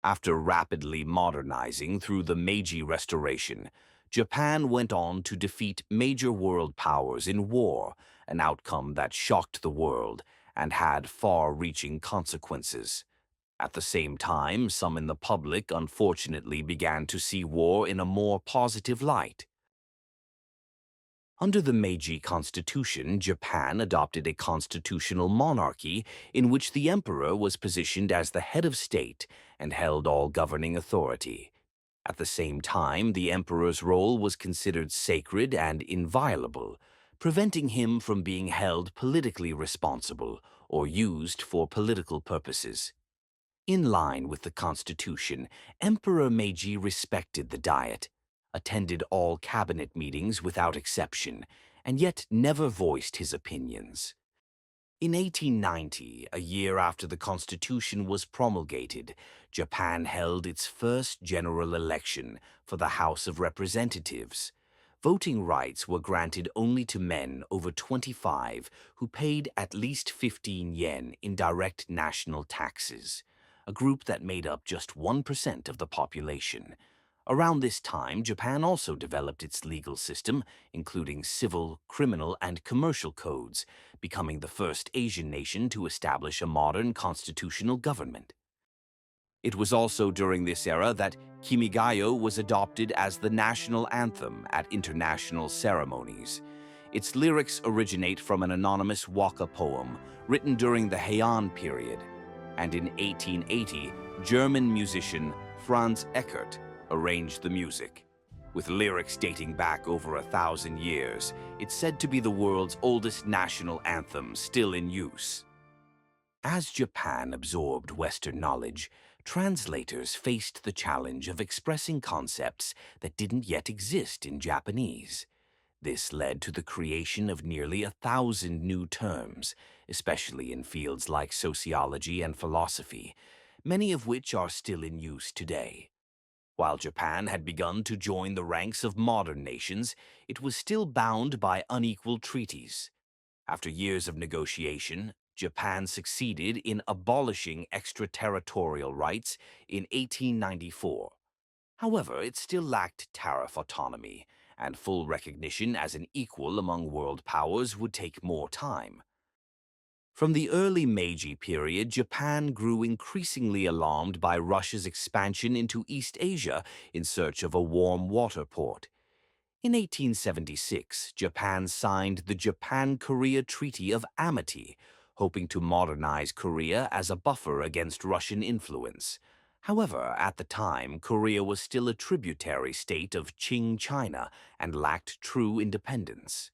After rapidly modernizing through the Meiji Restoration, Japan went on to defeat major world powers in war, an outcome that shocked the world and had far-reaching consequences. At the same time, some in the public unfortunately began to see war in a more positive light. Under the Meiji Constitution, Japan adopted a constitutional monarchy in which the emperor was positioned as the head of state and held all governing authority. At the same time, the emperor's role was considered sacred and inviolable, preventing him from being held politically responsible or used for political purposes. In line with the constitution, Emperor Meiji respected the Diet, attended all cabinet meetings without exception, and yet never voiced his opinions. In 1890, a year after the Constitution was promulgated, Japan held its first general election for the House of Representatives. Voting rights were granted only to men over 25 who paid at least 15 yen in direct national taxes, a group that made up just 1% of the population. Around this time, Japan also developed its legal system, including civil, criminal, and commercial codes, becoming the first Asian nation to establish a modern constitutional government. It was also during this era that Kimigayo was adopted as the national anthem at international ceremonies. Its lyrics originate from an anonymous waka poem written during the Heian period, and in 1880, German musician Franz Eckert arranged the music. With lyrics dating back over 1,000 years, it's said to be the world's oldest national anthem still in use. As Japan absorbed Western knowledge, translators faced the challenge of expressing concepts that didn't yet exist in Japanese. This led to the creation of nearly 1,000 new terms, especially in fields like sociology and philosophy, many of which are still in use today. While Japan had begun to join the ranks of modern nations, it was still bound by unequal treaties. After years of negotiation, Japan succeeded in abolishing extraterritorial rights in 1894. However, it still lacked tariff autonomy, and full recognition as an equal among world powers would take more time. From the early Meiji period, Japan grew increasingly alarmed by Russia's expansion into East Asia in search of a warm water port. In 1876, Japan signed the Japan-Korea Treaty of Amity, hoping to modernize Korea as a buffer against Russian influence. However, at the time, Korea was still a tributary state of Qing China and lacked true independence.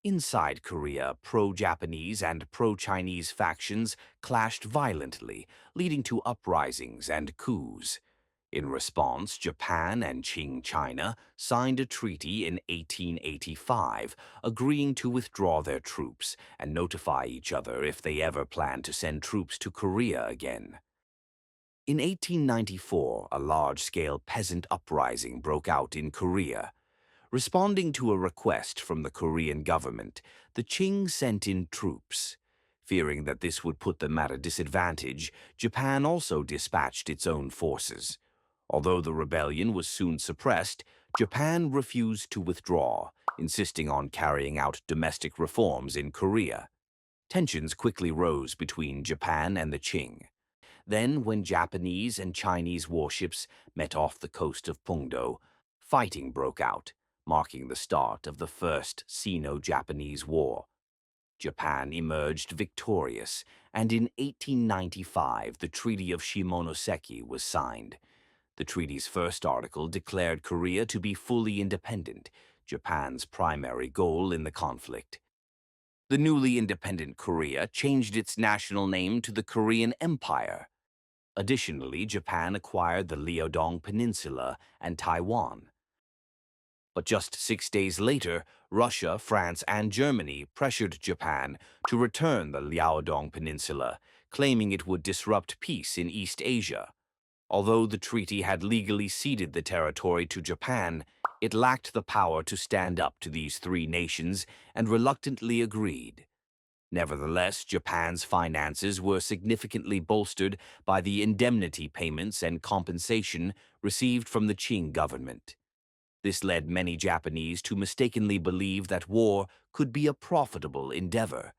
Inside Korea, pro-Japanese and pro-Chinese factions clashed violently, leading to uprisings and coups. In response, Japan and Qing China signed a treaty in 1885, agreeing to withdraw their troops and notify each other if they ever planned to send troops to Korea again. In 1894, a large-scale peasant uprising broke out in Korea. Responding to a request from the Korean government, the Qing sent in troops. Fearing that this would put them at a disadvantage, Japan also dispatched its own forces. Although the rebellion was soon suppressed, Japan refused to withdraw, insisting on carrying out domestic reforms in Korea. Tensions quickly rose between Japan and the Qing. Then, when Japanese and Chinese warships met off the coast of Pungdo, fighting broke out, marking the start of the First Sino-Japanese War. Japan emerged victorious, and in 1895 the Treaty of Shimonoseki was signed. The treaty's first article declared Korea to be fully independent, Japan's primary goal in the conflict. The newly independent Korea changed its national name to the Korean Empire. Additionally, Japan acquired the Liaodong Peninsula and Taiwan. But just 6 days later, Russia, France, and Germany pressured Japan to return the Liaodong Peninsula, claiming it would disrupt peace in East Asia. Although the treaty had legally ceded the territory to Japan, it lacked the power to stand up to these three nations and reluctantly agreed. Nevertheless, Japan's finances were significantly bolstered by the indemnity payments and compensation received from the Qing government. This led many Japanese to mistakenly believe that war could be a profitable endeavor.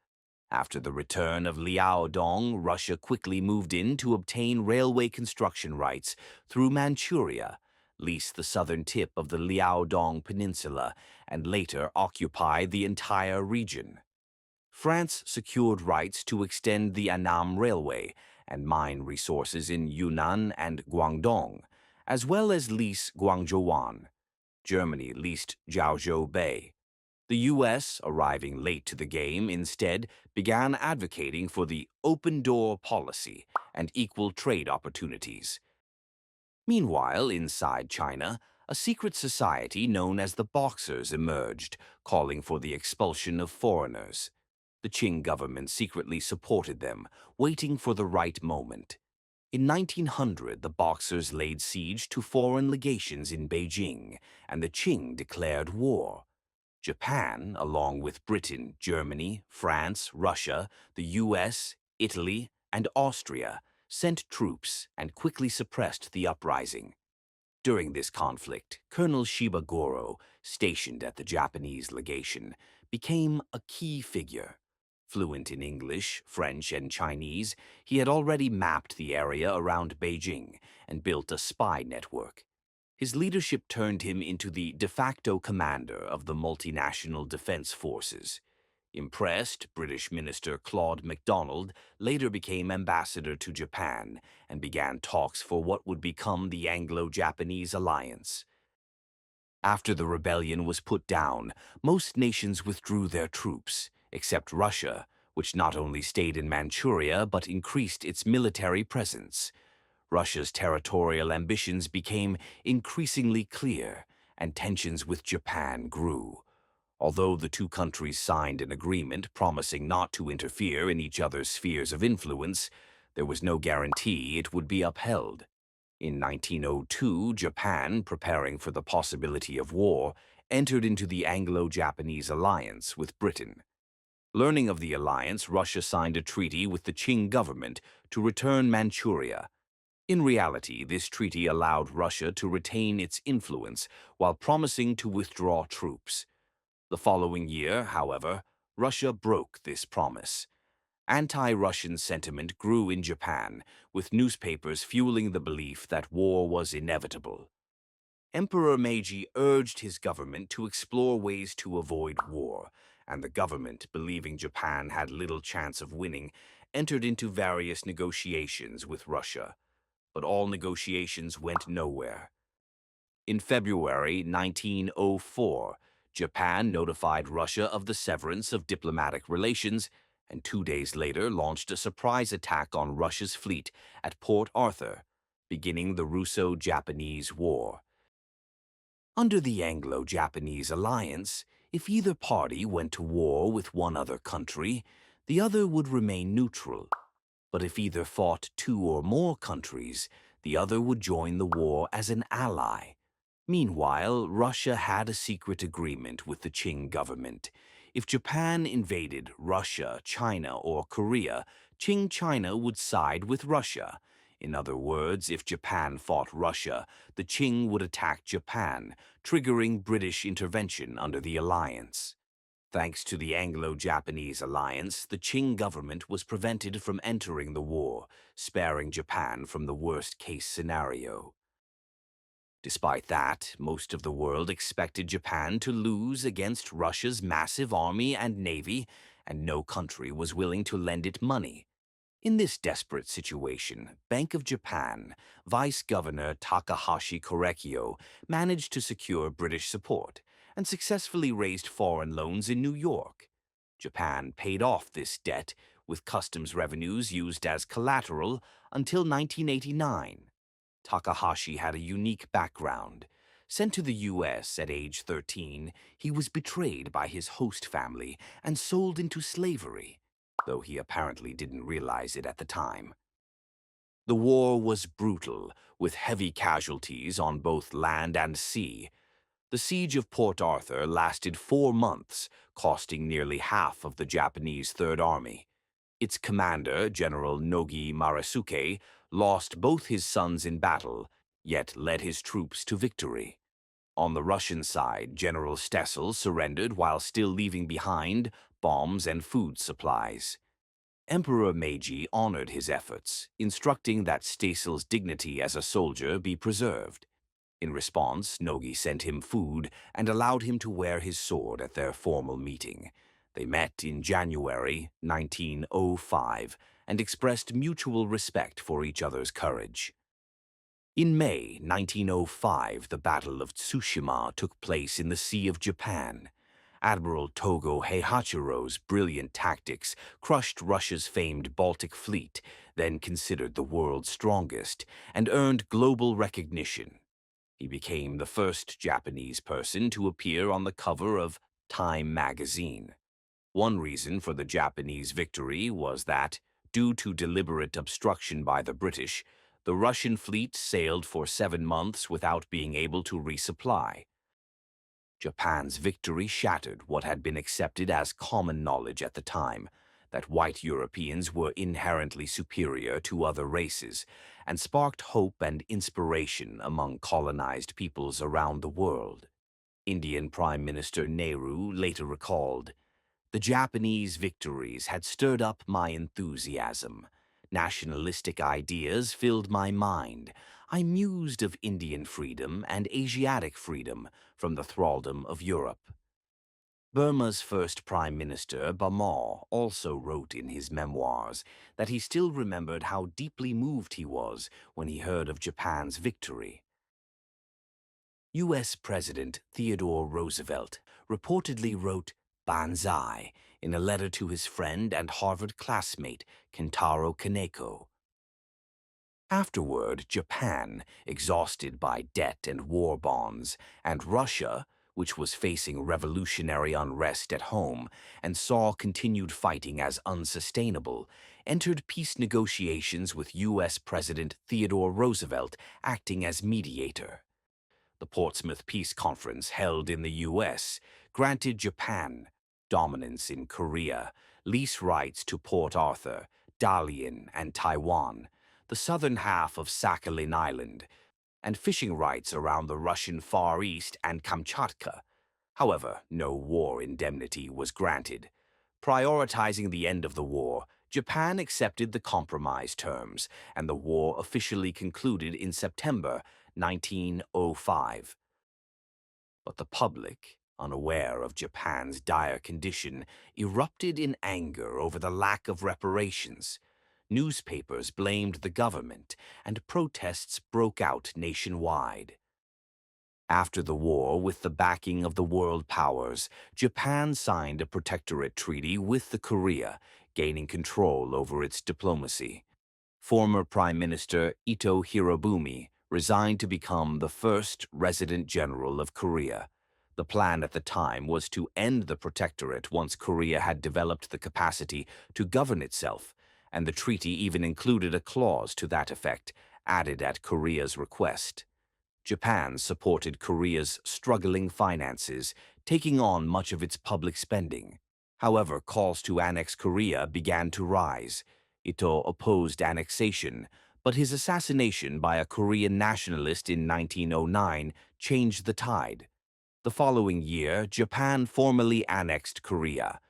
After the return of Liao Dong, Russia quickly moved in to obtain railway construction rights through Manchuria, lease the southern tip of the Liaodong Peninsula, and later occupy the entire region. France secured rights to extend the Annam Railway and mine resources in Yunnan and Guangdong, as well as lease Guangzhouwan. Germany leased Jiaozhou Bay. The U.S., arriving late to the game, instead began advocating for the open-door policy and equal trade opportunities. Meanwhile, inside China, a secret society known as the Boxers emerged, calling for the expulsion of foreigners. The Qing government secretly supported them, waiting for the right moment. In 1900, the Boxers laid siege to foreign legations in Beijing, and the Qing declared war. Japan, along with Britain, Germany, France, Russia, the US, Italy, and Austria, sent troops and quickly suppressed the uprising. During this conflict, Colonel Shibaguro, stationed at the Japanese legation, became a key figure. Fluent in English, French, and Chinese, he had already mapped the area around Beijing and built a spy network. His leadership turned him into the de facto commander of the multinational defense forces. Impressed, British Minister Claude MacDonald later became ambassador to Japan and began talks for what would become the Anglo-Japanese Alliance. After the rebellion was put down, most nations withdrew their troops, except Russia, which not only stayed in Manchuria but increased its military presence. Russia's territorial ambitions became increasingly clear, and tensions with Japan grew. Although the two countries signed an agreement promising not to interfere in each other's spheres of influence, there was no guarantee it would be upheld. In 1902, Japan, preparing for the possibility of war, entered into the Anglo-Japanese Alliance with Britain. Learning of the alliance, Russia signed a treaty with the Qing government to return Manchuria. In reality, this treaty allowed Russia to retain its influence while promising to withdraw troops. The following year, however, Russia broke this promise. Anti-Russian sentiment grew in Japan, with newspapers fueling the belief that war was inevitable. Emperor Meiji urged his government to explore ways to avoid war, and the government, believing Japan had little chance of winning, entered into various negotiations with Russia. But all negotiations went nowhere. In February 1904, Japan notified Russia of the severance of diplomatic relations, and 2 days later launched a surprise attack on Russia's fleet at Port Arthur, beginning the Russo-Japanese War. Under the Anglo-Japanese Alliance, if either party went to war with one other country, the other would remain neutral. But if either fought two or more countries, the other would join the war as an ally. Meanwhile, Russia had a secret agreement with the Qing government. If Japan invaded Russia, China, or Korea, Qing China would side with Russia. In other words, if Japan fought Russia, the Qing would attack Japan, triggering British intervention under the alliance. Thanks to the Anglo-Japanese Alliance, the Qing government was prevented from entering the war, sparing Japan from the worst-case scenario. Despite that, most of the world expected Japan to lose against Russia's massive army and navy, and no country was willing to lend it money. In this desperate situation, Bank of Japan, Vice Governor Takahashi Korekiyo managed to secure British support and successfully raised foreign loans in New York. Japan paid off this debt, with customs revenues used as collateral, until 1989. Takahashi had a unique background. Sent to the U.S. at age 13, he was betrayed by his host family and sold into slavery, though he apparently didn't realize it at the time. The war was brutal, with heavy casualties on both land and sea. The siege of Port Arthur lasted 4 months, costing nearly half of the Japanese Third Army. Its commander, General Nogi Marisuke, lost both his sons in battle, yet led his troops to victory. On the Russian side, General Stessel surrendered while still leaving behind bombs and food supplies. Emperor Meiji honored his efforts, instructing that Stassel's dignity as a soldier be preserved. In response, Nogi sent him food and allowed him to wear his sword at their formal meeting. They met in January 1905 and expressed mutual respect for each other's courage. In May 1905, the Battle of Tsushima took place in the Sea of Japan. Admiral Togo Heihachiro's brilliant tactics crushed Russia's famed Baltic fleet, then considered the world's strongest, and earned global recognition. He became the first Japanese person to appear on the cover of Time magazine. One reason for the Japanese victory was that, due to deliberate obstruction by the British, the Russian fleet sailed for 7 months without being able to resupply. Japan's victory shattered what had been accepted as common knowledge at the time, that white Europeans were inherently superior to other races, and sparked hope and inspiration among colonized peoples around the world. Indian Prime Minister Nehru later recalled, "The Japanese victories had stirred up my enthusiasm. Nationalistic ideas filled my mind. I mused of Indian freedom and Asiatic freedom from the thraldom of Europe." Burma's first Prime Minister, Bhamo, also wrote in his memoirs that he still remembered how deeply moved he was when he heard of Japan's victory. U.S. President Theodore Roosevelt reportedly wrote "Banzai" in a letter to his friend and Harvard classmate Kentaro Kaneko. Afterward, Japan, exhausted by debt and war bonds, and Russia, which was facing revolutionary unrest at home and saw continued fighting as unsustainable, entered peace negotiations with U.S. President Theodore Roosevelt acting as mediator. The Portsmouth Peace Conference, held in the U.S., granted Japan dominance in Korea, lease rights to Port Arthur, Dalian, and Taiwan, the southern half of Sakhalin Island, and fishing rights around the Russian Far East and Kamchatka. However, no war indemnity was granted. Prioritizing the end of the war, Japan accepted the compromise terms, and the war officially concluded in September 1905. But the public, unaware of Japan's dire condition, erupted in anger over the lack of reparations. Newspapers blamed the government, and protests broke out nationwide. After the war, with the backing of the world powers, Japan signed a protectorate treaty with the Korea, gaining control over its diplomacy. Former Prime Minister Ito Hirobumi resigned to become the first resident general of Korea. The plan at the time was to end the protectorate once Korea had developed the capacity to govern itself, and the treaty even included a clause to that effect, added at Korea's request. Japan supported Korea's struggling finances, taking on much of its public spending. However, calls to annex Korea began to rise. Ito opposed annexation, but his assassination by a Korean nationalist in 1909 changed the tide. The following year, Japan formally annexed Korea.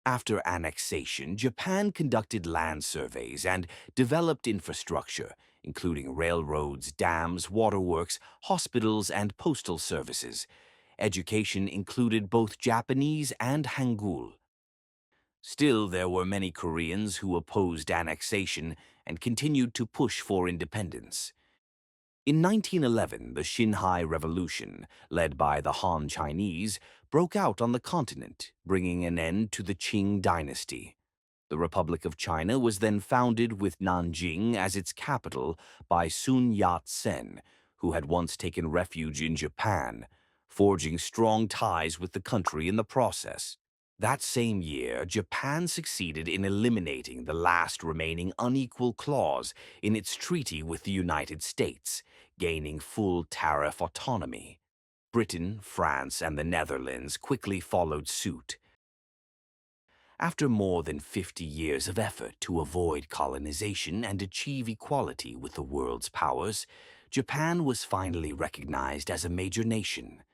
After annexation, Japan conducted land surveys and developed infrastructure, including railroads, dams, waterworks, hospitals, and postal services. Education included both Japanese and Hangul. Still, there were many Koreans who opposed annexation and continued to push for independence. In 1911, the Xinhai Revolution, led by the Han Chinese, broke out on the continent, bringing an end to the Qing dynasty. The Republic of China was then founded with Nanjing as its capital by Sun Yat-sen, who had once taken refuge in Japan, forging strong ties with the country in the process. That same year, Japan succeeded in eliminating the last remaining unequal clause in its treaty with the United States, gaining full tariff autonomy. Britain, France, and the Netherlands quickly followed suit. After more than 50 years of effort to avoid colonization and achieve equality with the world's powers, Japan was finally recognized as a major nation.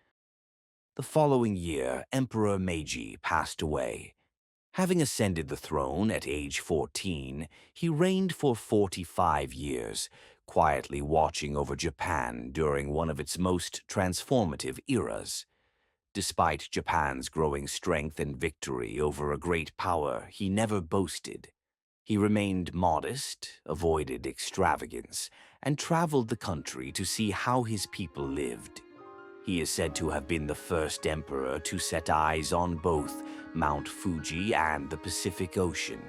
The following year, Emperor Meiji passed away. Having ascended the throne at age 14, he reigned for 45 years, quietly watching over Japan during one of its most transformative eras. Despite Japan's growing strength and victory over a great power, he never boasted. He remained modest, avoided extravagance, and traveled the country to see how his people lived. He is said to have been the first emperor to set eyes on both Mount Fuji and the Pacific Ocean.